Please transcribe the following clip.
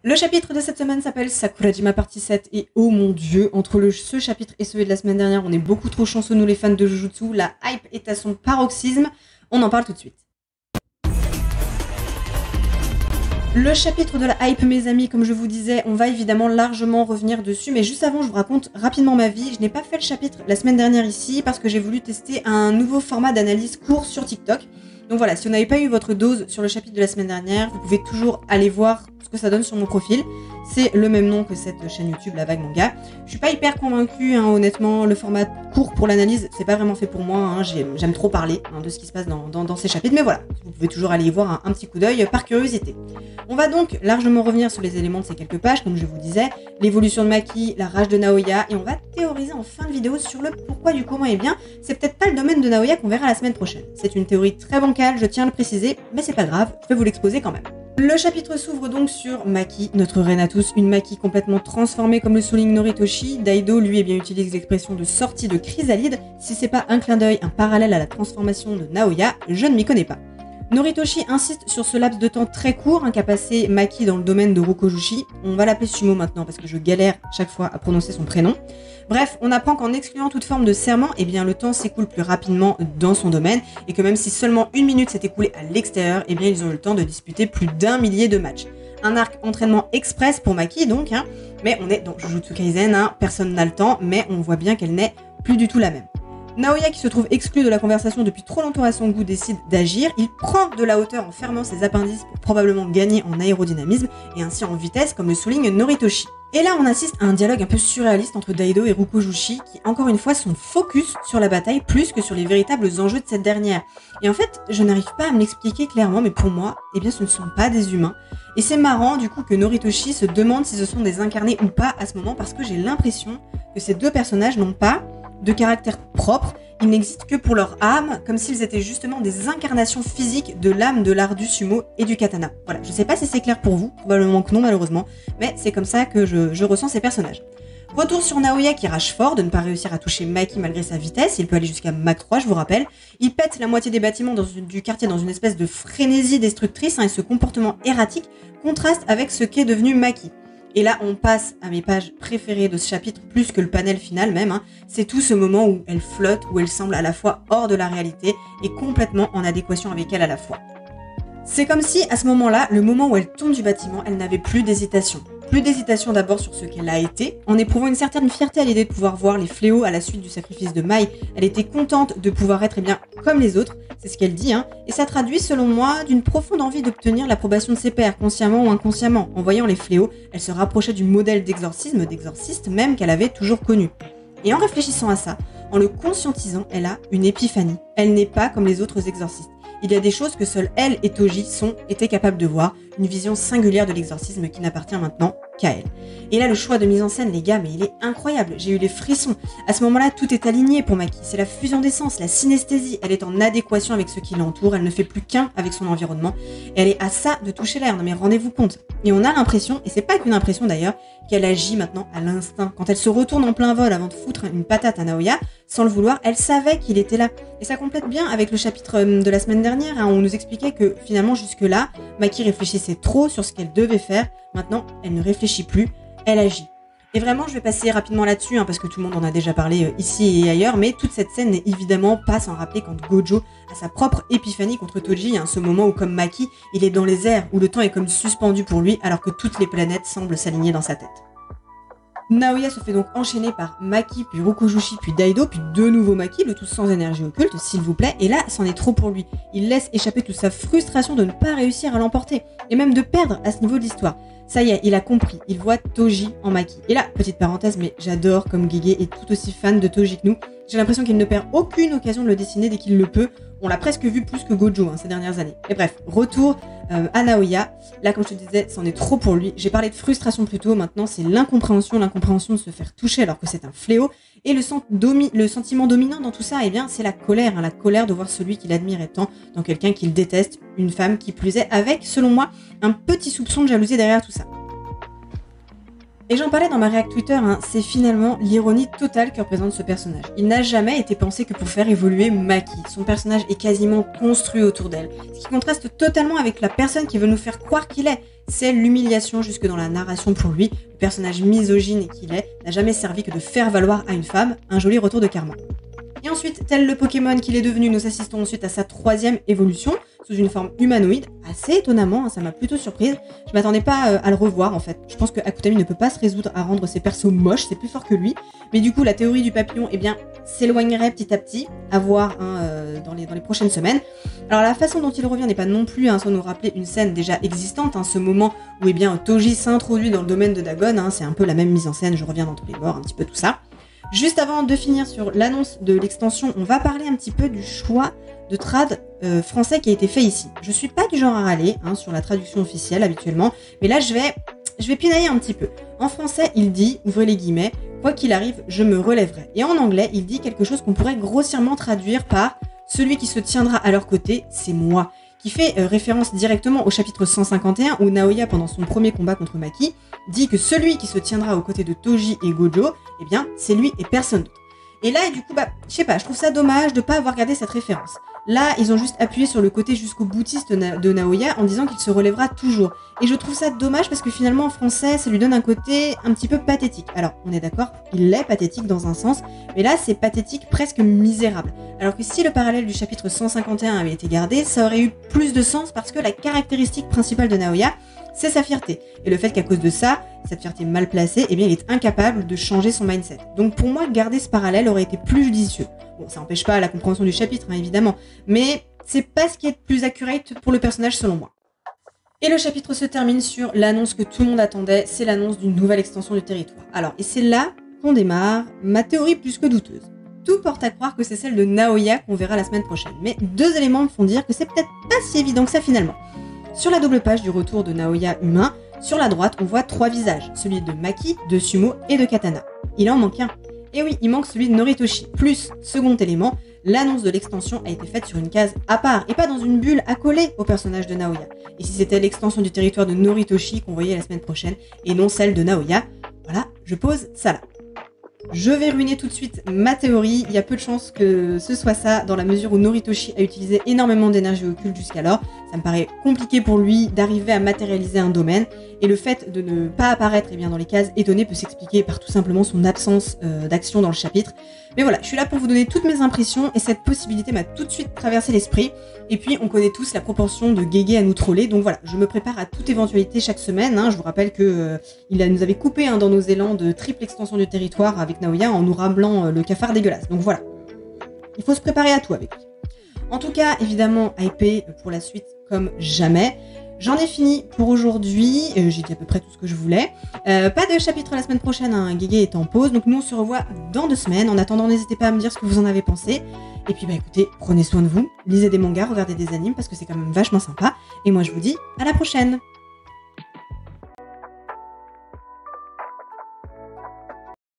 Le chapitre de cette semaine s'appelle Sakurajima partie 7 et oh mon dieu, entre ce chapitre et celui de la semaine dernière, on est beaucoup trop chanceux nous les fans de Jujutsu, la hype est à son paroxysme, on en parle tout de suite. Le chapitre de la hype, mes amis, comme je vous disais, on va évidemment largement revenir dessus, mais juste avant, je vous raconte rapidement ma vie. Je n'ai pas fait le chapitre la semaine dernière ici parce que j'ai voulu tester un nouveau format d'analyse court sur TikTok. Donc voilà, si vous n'avez pas eu votre dose sur le chapitre de la semaine dernière, vous pouvez toujours aller voir ce que ça donne sur mon profil. C'est le même nom que cette chaîne YouTube, La Vague Manga. Je suis pas hyper convaincue, honnêtement, le format court pour l'analyse, c'est pas vraiment fait pour moi, j'aime trop parler de ce qui se passe dans ces chapitres, mais voilà, vous pouvez toujours aller y voir un petit coup d'œil par curiosité. On va donc largement revenir sur les éléments de ces quelques pages, comme je vous disais, l'évolution de Maki, la rage de Naoya, et on va théoriser en fin de vidéo sur le pourquoi du comment, et bien, c'est peut-être pas le domaine de Naoya qu'on verra la semaine prochaine. C'est une théorie très bancale, je tiens à le préciser, mais c'est pas grave, je vais vous l'exposer quand même. Le chapitre s'ouvre donc sur Maki, notre reine à tous, une Maki complètement transformée comme le souligne Noritoshi. Daido, lui, utilise l'expression de sortie de chrysalide. Si c'est pas un clin d'œil, un parallèle à la transformation de Naoya, je ne m'y connais pas. Noritoshi insiste sur ce laps de temps très court qu'a passé Maki dans le domaine de Rokojushi. On va l'appeler Sumo maintenant parce que je galère chaque fois à prononcer son prénom. Bref, on apprend qu'en excluant toute forme de serment, le temps s'écoule plus rapidement dans son domaine et que même si seulement 1 minute s'est écoulée à l'extérieur, ils ont eu le temps de disputer plus d'1 millier de matchs. Un arc entraînement express pour Maki donc, mais on est dans Jujutsu Kaisen, personne n'a le temps, mais on voit bien qu'elle n'est plus du tout la même. Naoya, qui se trouve exclu de la conversation depuis trop longtemps à son goût, décide d'agir. Il prend de la hauteur en fermant ses appendices pour probablement gagner en aérodynamisme et ainsi en vitesse, comme le souligne Noritoshi. Et là, on assiste à un dialogue un peu surréaliste entre Daido et Rokojushi, qui encore une fois sont focus sur la bataille plus que sur les véritables enjeux de cette dernière. Et en fait, je n'arrive pas à me l'expliquer clairement, mais pour moi, ce ne sont pas des humains. Et c'est marrant du coup que Noritoshi se demande si ce sont des incarnés ou pas à ce moment, parce que j'ai l'impression que ces deux personnages n'ont pas de caractère propre, ils n'existent que pour leur âme, comme s'ils étaient justement des incarnations physiques de l'âme de l'art du sumo et du katana. Voilà, je sais pas si c'est clair pour vous, probablement que non malheureusement, mais c'est comme ça que je ressens ces personnages. Retour sur Naoya qui rage fort de ne pas réussir à toucher Maki malgré sa vitesse, il peut aller jusqu'à Mach 3 je vous rappelle. Il pète la moitié des bâtiments du quartier dans une espèce de frénésie destructrice, et ce comportement erratique contraste avec ce qu'est devenu Maki. Et là, on passe à mes pages préférées de ce chapitre, plus que le panel final même. C'est tout ce moment où elle flotte, où elle semble à la fois hors de la réalité et complètement en adéquation avec elle à la fois. C'est comme si, à ce moment-là, le moment où elle tombe du bâtiment, elle n'avait plus d'hésitation. Plus d'hésitation d'abord sur ce qu'elle a été, en éprouvant une certaine fierté à l'idée de pouvoir voir les fléaux à la suite du sacrifice de Mai. Elle était contente de pouvoir être comme les autres, c'est ce qu'elle dit, et ça traduit selon moi d'une profonde envie d'obtenir l'approbation de ses pairs, consciemment ou inconsciemment. En voyant les fléaux, elle se rapprochait du modèle d'exorciste même qu'elle avait toujours connu. Et en réfléchissant à ça, en le conscientisant, elle a une épiphanie. Elle n'est pas comme les autres exorcistes. Il y a des choses que seules elle et Toji étaient capables de voir, une vision singulière de l'exorcisme qui n'appartient maintenant qu'à elle. Et là, le choix de mise en scène, les gars, mais il est incroyable, j'ai eu les frissons. À ce moment-là, tout est aligné pour Maki, c'est la fusion des sens, la synesthésie, elle est en adéquation avec ce qui l'entoure, elle ne fait plus qu'un avec son environnement, et elle est à ça de toucher l'air, non mais rendez-vous compte. Et on a l'impression, et c'est pas qu'une impression d'ailleurs, qu'elle agit maintenant à l'instinct. Quand elle se retourne en plein vol avant de foutre une patate à Naoya, sans le vouloir, elle savait qu'il était là. Et ça complète bien avec le chapitre de la semaine dernière, où on nous expliquait que finalement jusque-là, Maki réfléchissait trop sur ce qu'elle devait faire. Maintenant, elle ne réfléchit plus, elle agit. Et vraiment, je vais passer rapidement là-dessus, parce que tout le monde en a déjà parlé ici et ailleurs, mais toute cette scène n'est évidemment pas sans rappeler quand Gojo a sa propre épiphanie contre Toji, ce moment où comme Maki, il est dans les airs, où le temps est comme suspendu pour lui, alors que toutes les planètes semblent s'aligner dans sa tête. Naoya se fait donc enchaîner par Maki, puis Rokojushi, puis Daido, puis de nouveau Maki, le tout sans énergie occulte, s'il vous plaît, et là, c'en est trop pour lui. Il laisse échapper toute sa frustration de ne pas réussir à l'emporter, et même de perdre à ce niveau de l'histoire. Ça y est, il a compris, il voit Toji en Maki. Et là, petite parenthèse, mais j'adore comme Gege est tout aussi fan de Toji que nous. J'ai l'impression qu'il ne perd aucune occasion de le dessiner dès qu'il le peut. On l'a presque vu plus que Gojo ces dernières années. Et bref, retour à Naoya. Là, comme je te disais, c'en est trop pour lui. J'ai parlé de frustration plus tôt, maintenant c'est l'incompréhension de se faire toucher alors que c'est un fléau. Et le sentiment dominant dans tout ça, c'est la colère de voir celui qu'il admirait tant dans quelqu'un qu'il déteste, une femme qui plus est, avec, selon moi, un petit soupçon de jalousie derrière tout ça. Et j'en parlais dans ma réact Twitter, hein, c'est finalement l'ironie totale que représente ce personnage. Il n'a jamais été pensé que pour faire évoluer Maki. Son personnage est quasiment construit autour d'elle, ce qui contraste totalement avec la personne qui veut nous faire croire qu'il est. C'est l'humiliation jusque dans la narration pour lui. Le personnage misogyne qu'il est n'a jamais servi que de faire valoir à une femme un joli retour de karma. Et ensuite, tel le Pokémon qu'il est devenu, nous assistons ensuite à sa 3e évolution, sous une forme humanoïde, assez étonnamment, hein, ça m'a plutôt surprise. Je m'attendais pas à le revoir en fait. Je pense que Akutami ne peut pas se résoudre à rendre ses persos moches, c'est plus fort que lui. Mais du coup, la théorie du papillon, eh bien, s'éloignerait petit à petit, à voir hein, dans les prochaines semaines. Alors la façon dont il revient n'est pas non plus sans nous rappeler une scène déjà existante, hein, ce moment où eh bien, Toji s'introduit dans le domaine de Dagon, hein, c'est un peu la même mise en scène, je reviens dans tous les bords, un petit peu tout ça. Juste avant de finir sur l'annonce de l'extension, on va parler un petit peu du choix de trad français qui a été fait ici. Je suis pas du genre à râler hein, sur la traduction officielle habituellement, mais là je vais pinailler un petit peu. En français, il dit, ouvrez les guillemets, quoi qu'il arrive, je me relèverai. Et en anglais, il dit quelque chose qu'on pourrait grossièrement traduire par celui qui se tiendra à leur côté, c'est moi, qui fait référence directement au chapitre 151 où Naoya, pendant son premier combat contre Maki, dit que celui qui se tiendra aux côtés de Toji et Gojo, eh bien, c'est lui et personne d'autre. Et là, du coup, je sais pas, je trouve ça dommage de pas avoir gardé cette référence. Là, ils ont juste appuyé sur le côté jusqu'au boutiste de Naoya en disant qu'il se relèvera toujours. Et je trouve ça dommage parce que finalement, en français, ça lui donne un côté un petit peu pathétique. Alors, on est d'accord, il est pathétique dans un sens, mais là, c'est pathétique presque misérable. Alors que si le parallèle du chapitre 151 avait été gardé, ça aurait eu plus de sens parce que la caractéristique principale de Naoya, c'est sa fierté. Et le fait qu'à cause de ça, cette fierté mal placée, eh bien, il est incapable de changer son mindset. Donc pour moi, garder ce parallèle aurait été plus judicieux. Bon, ça n'empêche pas la compréhension du chapitre, hein, évidemment, mais c'est pas ce qui est le plus accurate pour le personnage selon moi. Et le chapitre se termine sur l'annonce que tout le monde attendait, c'est l'annonce d'une nouvelle extension du territoire. Alors, et c'est là qu'on démarre ma théorie plus que douteuse. Tout porte à croire que c'est celle de Naoya qu'on verra la semaine prochaine, mais 2 éléments me font dire que c'est peut-être pas si évident que ça finalement. Sur la double page du retour de Naoya humain, sur la droite, on voit 3 visages, celui de Maki, de Sumo et de Katana. Il en manque un. Et oui, il manque celui de Noritoshi. Plus, second élément, l'annonce de l'extension a été faite sur une case à part, et pas dans une bulle accolée au personnage de Naoya. Et si c'était l'extension du territoire de Noritoshi qu'on voyait la semaine prochaine, et non celle de Naoya, voilà, je pose ça là. Je vais ruiner tout de suite ma théorie, il y a peu de chances que ce soit ça, dans la mesure où Noritoshi a utilisé énormément d'énergie occulte jusqu'alors. Ça me paraît compliqué pour lui d'arriver à matérialiser un domaine, et le fait de ne pas apparaître dans les cases étonnées peut s'expliquer par tout simplement son absence d'action dans le chapitre. Mais voilà, je suis là pour vous donner toutes mes impressions, et cette possibilité m'a tout de suite traversé l'esprit. Et puis, on connaît tous la proportion de Gege à nous troller, donc voilà, je me prépare à toute éventualité chaque semaine. Hein. Je vous rappelle que nous avait coupé dans nos élans de triple extension du territoire avec Naoya en nous ramenant le cafard dégueulasse. Donc voilà, il faut se préparer à tout avec lui. En tout cas, évidemment, hypé pour la suite comme jamais. J'en ai fini pour aujourd'hui, j'ai dit à peu près tout ce que je voulais. Pas de chapitre la semaine prochaine, hein, Gege est en pause, donc nous on se revoit dans 2 semaines. En attendant, n'hésitez pas à me dire ce que vous en avez pensé. Et puis écoutez, prenez soin de vous, lisez des mangas, regardez des animes parce que c'est quand même vachement sympa. Et moi je vous dis à la prochaine.